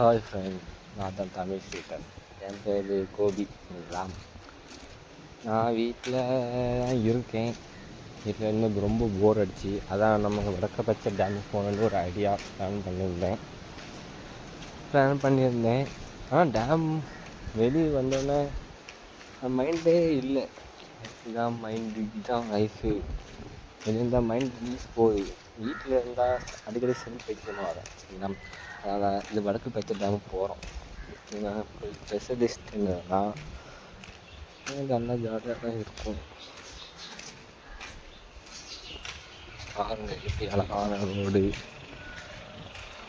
Hi friend, நான் தான் Tamil speaker. என் பேர் கோபி. நான் வீட்டில் தான் இருக்கேன். வீட்டில் இருந்து ரொம்ப போர் அடிச்சு, அதான் நம்ம வடக்கப்பச்சை டேமுக்கு போகணுன்னு ஒரு ஐடியா பிளான் பண்ணியிருந்தேன். ஆனால் டேம் வெளியே வந்தோடனே மைண்டே இல்லை. இதுதான் மைண்டு, இதுதான் லைஃபு. வெளியே இருந்தால் மைண்ட் ரிலீஸ் போகுது. வீட்டில் இருந்தால் அடிக்கடி செல் போய்க்கணும் வரேன். சரிங்களா, அதனால் இது வடக்கு பச்சை டேமுக்கு போகிறோம். ஸ்பெஷலிஸ்ட் என்னன்னா நல்லா ஜாலியாக தான் இருக்கும். பாருங்க எப்படி அழகான ரோடு,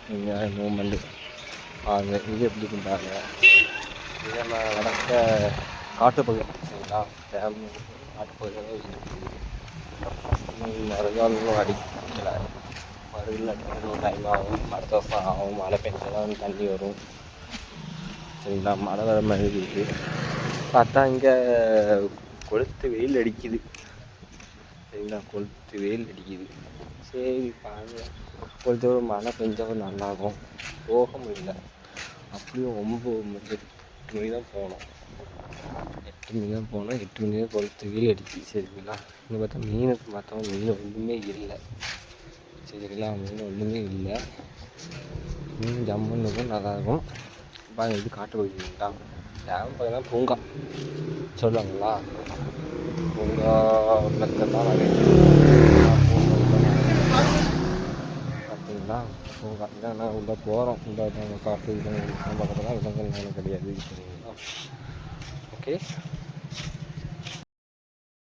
நீங்கள் மூமெண்ட்டு பாருங்க. இது எப்படி இருந்தாங்க இது நம்ம வடக்க காட்டுப்பகுதி. சரிங்களா, டேம் காட்டுப்பகுதியாக இருக்குது. மறுநாள் இன்னும் அடிக்கலை. மறுநாள் அடிக்கணும் டைம் ஆகும். அடுத்த வருஷம் ஆகும். மழை பெஞ்சாதான் தண்ணி வரும். சரிங்களா, மழை வர மாதிரி இருக்குது. பார்த்தா இங்கே கொளுத்து வெயில் அடிக்குது. சரிங்களா, கொளுத்து வெயில் அடிக்குது. சரி பாருங்க, கொஞ்சம் ஒரு மழை பெஞ்சாலும் நல்லாகும். போக முடியல. அப்படியும் 8 மணி தான் போனோம். 8 மணி தான் கொளுத்து வெயில் அடிக்குது. சரிங்களா, இங்கே பார்த்தா மீன் ஒன்றுமே இல்லை. சரிங்களா, மீன் ஒன்றுமே இல்லை. மீன் ஜம்முன்னு இருக்கும், நல்லாயிருக்கும். பாருங்க, இது காட்டு போயிருக்கீங்களா. டேம் பார்த்தீங்கன்னா பூங்கா சொல்லுவாங்களா, பூங்கா உள்ளக்கெல்லாம் பார்த்தீங்களா. பூங்கா இதான் உள்ளே போகிறோம். உள்ளே காட்டு பக்கத்தில் விலங்குகள் கிடையாது. சரிங்களா, ஓகே.